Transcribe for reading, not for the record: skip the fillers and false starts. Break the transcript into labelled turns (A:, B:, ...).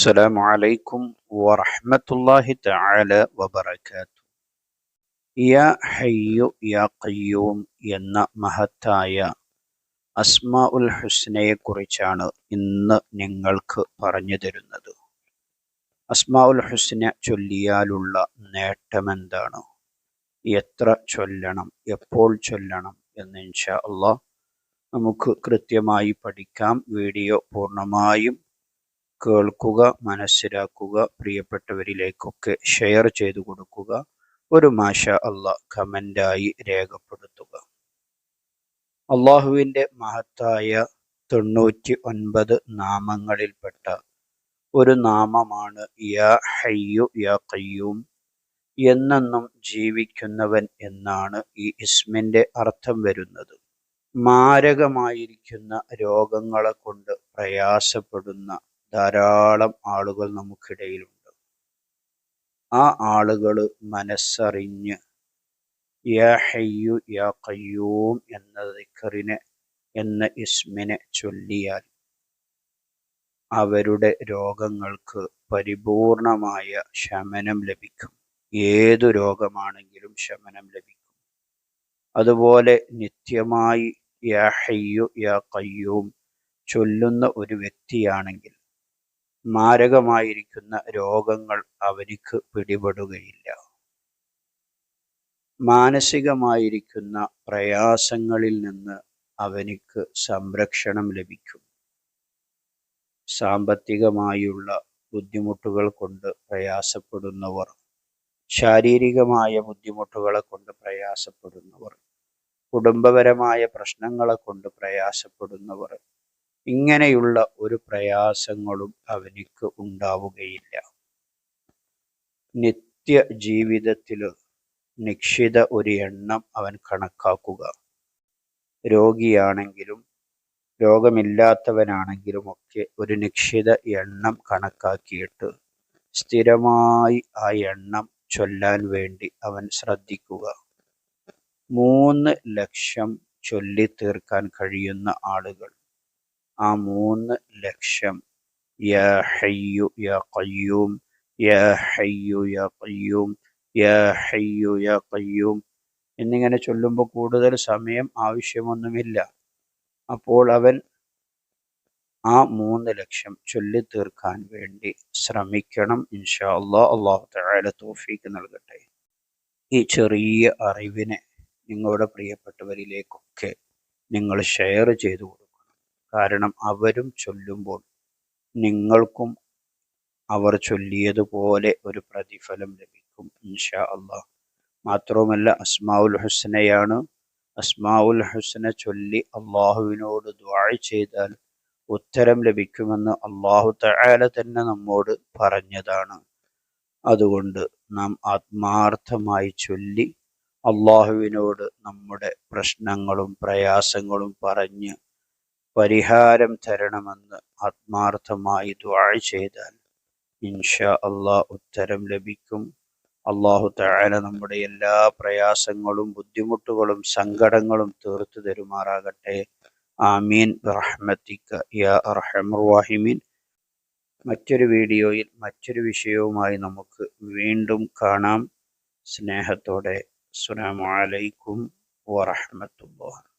A: السلام عليكم ورحمة الله تعالى وبركاته. യാ ഹയ്യു യാ ഖയ്യൂം എന്ന മഹത്തായ അസ്മാ ഉൽ ഹുസ്നയെ കുറിച്ചാണ് ഇന്ന് നിങ്ങൾക്ക് പറഞ്ഞു തരുന്നത്. അസ്മാ ഉൽ ഹുസ്ന ചൊല്ലിയാലുള്ള നേട്ടമെന്താണ്, എത്ര ചൊല്ലണം, എപ്പോൾ ചൊല്ലണം എന്ന് ഇൻഷാ അല്ലാഹ് നമുക്ക് കൃത്യമായി പഠിക്കാം. വീഡിയോ പൂർണ്ണമായും കേൾക്കുക, മനസ്സിലാക്കുക, പ്രിയപ്പെട്ടവരിലേക്കൊക്കെ ഷെയർ ചെയ്തു കൊടുക്കുക. ഒരു മാഷാ അല്ലാഹ് കമൻ്റായി രേഖപ്പെടുത്തുക. അള്ളാഹുവിൻ്റെ മഹത്തായ 99 നാമങ്ങളിൽപ്പെട്ട ഒരു നാമമാണ് യാ ഹയ്യു യാ ഖയ്യൂം, എന്നെന്നും ജീവിക്കുന്നവൻ എന്നാണ് ഈ ഇസ്മിൻ്റെ അർത്ഥം വരുന്നത്. മാരകമായിരിക്കുന്ന രോഗങ്ങളെ കൊണ്ട് പ്രയാസപ്പെടുന്ന ധാരാളം ആളുകൾ നമുക്കിടയിലുണ്ട്. ആ ആളുകൾ മനസ്സറിഞ്ഞ് യാ ഹയ്യു യാ ഖയ്യൂം എന്ന ദിക്റിനെ, എന്ന ഇസ്മിനെ ചൊല്ലിയാൽ അവരുടെ രോഗങ്ങൾക്ക് പരിപൂർണമായ ശമനം ലഭിക്കും. ഏതു രോഗമാണെങ്കിലും ശമനം ലഭിക്കും. അതുപോലെ നിത്യമായി യാ ഹയ്യു യാ ഖയ്യൂം ചൊല്ലുന്ന ഒരു വ്യക്തിയാണെങ്കിൽ മാരകമായിരിക്കുന്ന രോഗങ്ങൾ അവനിക്ക് പിടിപെടുകയില്ല. മാനസികമായിരിക്കുന്ന പ്രയാസങ്ങളിൽ നിന്ന് അവനിക്ക് സംരക്ഷണം ലഭിക്കും. സാമ്പത്തികമായുള്ള ബുദ്ധിമുട്ടുകൾ കൊണ്ട് പ്രയാസപ്പെടുന്നവർ, ശാരീരികമായ ബുദ്ധിമുട്ടുകളെ കൊണ്ട് പ്രയാസപ്പെടുന്നവർ, കുടുംബപരമായ പ്രശ്നങ്ങളെ കൊണ്ട് പ്രയാസപ്പെടുന്നവർ, ഇങ്ങനെയുള്ള ഒരു പ്രയാസങ്ങളും അവനിക്ക് ഉണ്ടാവുകയില്ല. നിത്യ ജീവിതത്തിൽ നിശ്ചിത ഒരു എണ്ണം അവൻ കണക്കാക്കുക. രോഗിയാണെങ്കിലും രോഗമില്ലാത്തവനാണെങ്കിലും ഒക്കെ ഒരു നിശ്ചിത എണ്ണം കണക്കാക്കിയിട്ട് സ്ഥിരമായി ആ എണ്ണം ചൊല്ലാൻ വേണ്ടി അവൻ ശ്രദ്ധിക്കുക. 3 ലക്ഷം ചൊല്ലി തീർക്കാൻ കഴിയുന്ന ആളുകൾ ആ 3 ലക്ഷം യാ ഹയ്യു യാ ഖയ്യൂം, യാ ഹയ്യു യാ ഖയ്യൂം, യാ ഹയ്യു യാ ഖയ്യൂം എന്നിങ്ങനെ ചൊല്ലുമ്പോൾ കൂടുതൽ സമയം ആവശ്യമൊന്നുമില്ല. അപ്പോൾ അവൻ ആ 3 ലക്ഷം ചൊല്ലി തീർക്കാൻ വേണ്ടി ശ്രമിക്കണം. ഇൻഷാ അല്ലാഹ്. അല്ലാഹു തആല തൗഫീഖ് നൽകട്ടെ. ഈ ചെറിയ അറിവിനെ നിങ്ങളുടെ പ്രിയപ്പെട്ടവരിലേക്കൊക്കെ നിങ്ങൾ ഷെയർ ചെയ്തു കൊടുക്കണം. കാരണം അവരും ചൊല്ലുമ്പോൾ നിങ്ങൾക്കും അവർ ചൊല്ലിയതുപോലെ ഒരു പ്രതിഫലം ലഭിക്കും ഇൻഷാ അല്ലാഹ്. മാത്രവുമല്ല, അസ്മാഉൽ ഹുസ്നയാണ്. അസ്മാഉൽ ഹുസ്ന ചൊല്ലി അള്ളാഹുവിനോട് ദുആ ചെയ്താൽ ഉത്തരം ലഭിക്കുമെന്ന് അള്ളാഹു തആല തന്നെ നമ്മോട് പറഞ്ഞതാണ്. അതുകൊണ്ട് നാം ആത്മാർത്ഥമായി ചൊല്ലി അള്ളാഹുവിനോട് നമ്മുടെ പ്രശ്നങ്ങളും പ്രയാസങ്ങളും പറഞ്ഞ് പരിഹാരം തരണമെന്ന് ആത്മാർത്ഥമായി ദുആ ചെയ്താൽ ഇൻഷാ അല്ലാഹ് ഉത്തരം ലഭിക്കും. അല്ലാഹു തആല നമ്മുടെ എല്ലാ പ്രയാസങ്ങളും ബുദ്ധിമുട്ടുകളും സങ്കടങ്ങളും തീർത്തു തരുമാറാകട്ടെ. ആമീൻ ബിറഹ്മതിക യാ അർഹമർ റഹീമീൻ. മറ്റൊരു വീഡിയോയിൽ മറ്റൊരു വിഷയവുമായി നമുക്ക് വീണ്ടും കാണാം. സ്നേഹത്തോടെ അസ്സലാമു അലൈക്കും വറഹ്മത്തുള്ളാഹി.